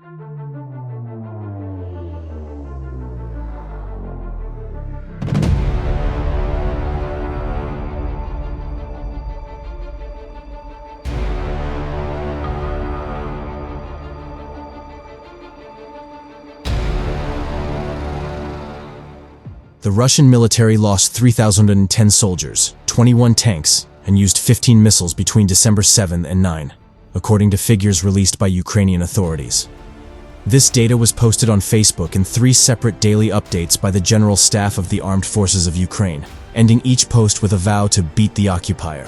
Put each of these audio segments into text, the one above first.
The Russian military lost 3,010 soldiers, 21 tanks, and used 15 missiles between December 7 and 9, according to figures released by Ukrainian authorities. This data was posted on Facebook in 3 separate daily updates by the General Staff of the Armed Forces of Ukraine, ending each post with a vow to beat the occupier.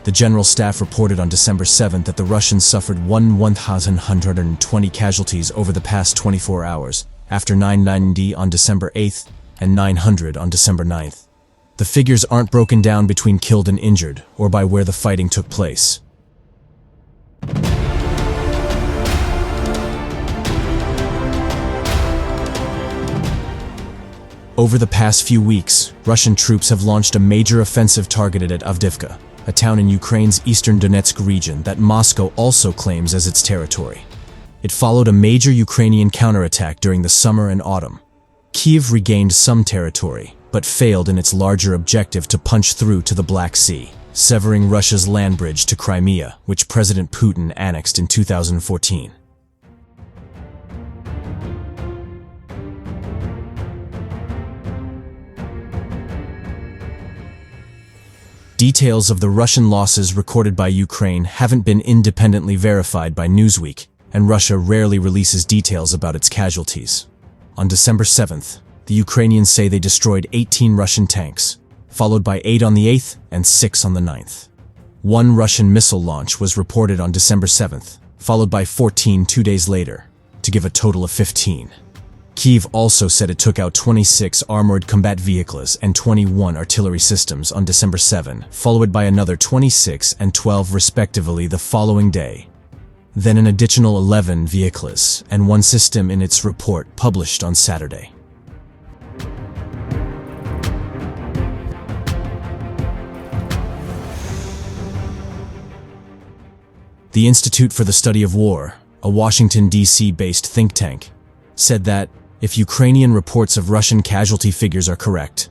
The General Staff reported on December 7 that the Russians suffered 1,120 casualties over the past 24 hours, after 990 on December 8 and 900 on December 9th. The figures aren't broken down between killed and injured, or by where the fighting took place. Over the past few weeks, Russian troops have launched a major offensive targeted at Avdiivka, a town in Ukraine's eastern Donetsk region that Moscow also claims as its territory. It followed a major Ukrainian counterattack during the summer and autumn. Kyiv regained some territory, but failed in its larger objective to punch through to the Black Sea, severing Russia's land bridge to Crimea, which President Putin annexed in 2014. Details of the Russian losses recorded by Ukraine haven't been independently verified by Newsweek, and Russia rarely releases details about its casualties. On December 7th, the Ukrainians say they destroyed 18 Russian tanks, followed by 8 on the 8th and 6 on the 9th. 1 Russian missile launch was reported on December 7th, followed by 14 2 days later, to give a total of 15. Kyiv also said it took out 26 armored combat vehicles and 21 artillery systems on December 7, followed by another 26 and 12 respectively the following day. Then an additional 11 vehicles and 1 system in its report published on Saturday. The Institute for the Study of War, a Washington, D.C.-based think tank, said that if Ukrainian reports of Russian casualty figures are correct,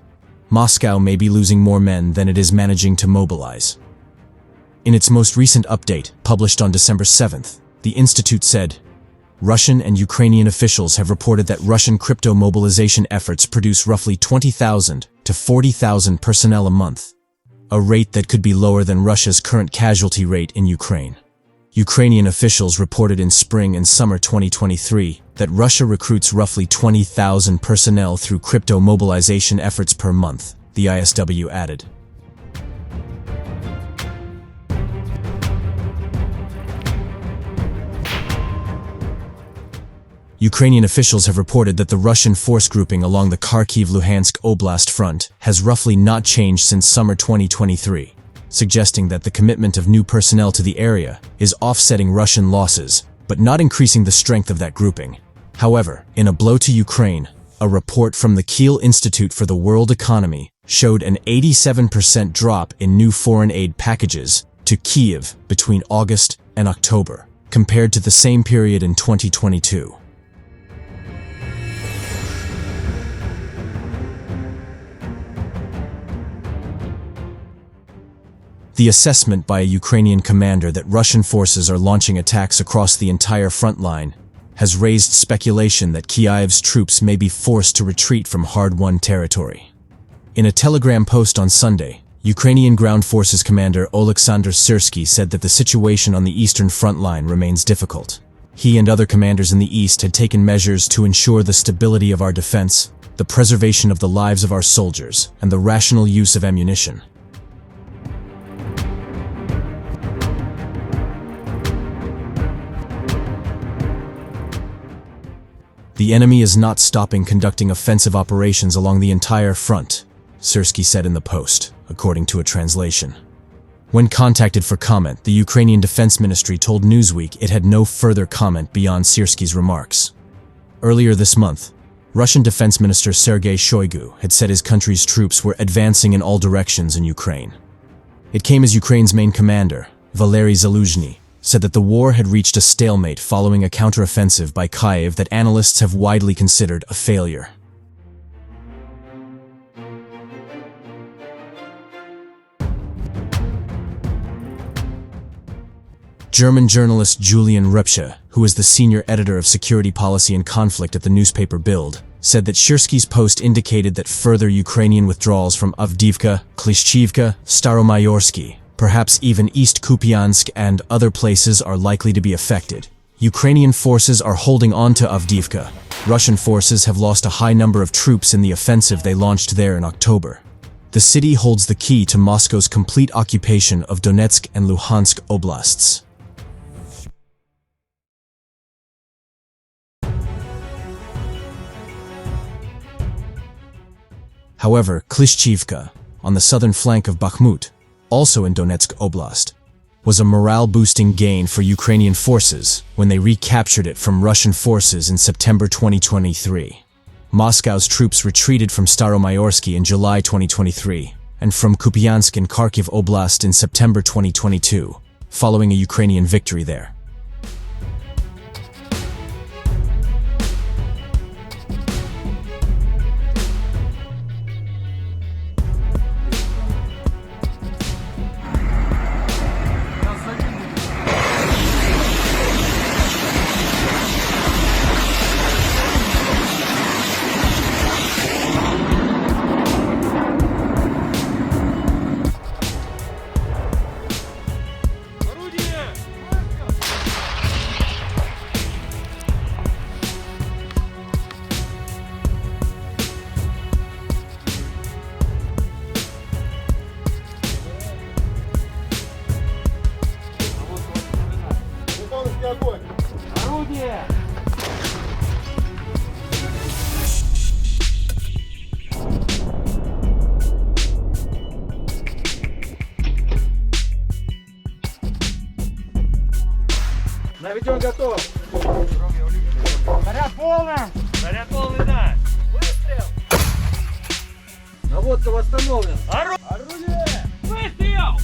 Moscow may be losing more men than it is managing to mobilize. In its most recent update, published on December 7th, the Institute said, Russian and Ukrainian officials have reported that Russian crypto mobilization efforts produce roughly 20,000 to 40,000 personnel a month, a rate that could be lower than Russia's current casualty rate in Ukraine. Ukrainian officials reported in spring and summer 2023 that Russia recruits roughly 20,000 personnel through crypto mobilization efforts per month, the ISW added. Ukrainian officials have reported that the Russian force grouping along the Kharkiv-Luhansk Oblast front has roughly not changed since summer 2023, suggesting that the commitment of new personnel to the area is offsetting Russian losses, but not increasing the strength of that grouping. However, in a blow to Ukraine, a report from the Kiel Institute for the World Economy showed an 87% drop in new foreign aid packages to Kyiv between August and October, compared to the same period in 2022. The assessment by a Ukrainian commander that Russian forces are launching attacks across the entire front line has raised speculation that Kyiv's troops may be forced to retreat from hard-won territory. In a Telegram post on Sunday, Ukrainian Ground Forces Commander Oleksandr Syrsky said that the situation on the eastern front line remains difficult. He and other commanders in the east had taken measures to ensure the stability of our defense, the preservation of the lives of our soldiers, and the rational use of ammunition. The enemy is not stopping conducting offensive operations along the entire front, Syrsky said in the post, according to a translation. When contacted for comment, the Ukrainian Defense Ministry told Newsweek it had no further comment beyond Syrsky's remarks. Earlier this month, Russian Defense Minister Sergei Shoigu had said his country's troops were advancing in all directions in Ukraine. It came as Ukraine's main commander, Valery Zaluzhny, said that the war had reached a stalemate following a counteroffensive by Kyiv that analysts have widely considered a failure. German journalist Julian Rübsche, who is the senior editor of security policy and conflict at the newspaper Bild, said that Shirsky's post indicated that further Ukrainian withdrawals from Avdiivka, Klishchivka, Staromayorsky, perhaps even East Kupiansk and other places are likely to be affected. Ukrainian forces are holding on to Avdiivka. Russian forces have lost a high number of troops in the offensive they launched there in October. The city holds the key to Moscow's complete occupation of Donetsk and Luhansk oblasts. However, Klishchivka, on the southern flank of Bakhmut, also in Donetsk Oblast, was a morale-boosting gain for Ukrainian forces when they recaptured it from Russian forces in September 2023. Moscow's troops retreated from Staromayorsky in July 2023 and from Kupiansk in Kharkiv Oblast in September 2022, following a Ukrainian victory there. Орудие! Наведен готов! Заряд полный! Заряд полный, да! Выстрел! Наводка восстановлена! Орудие! Выстрел!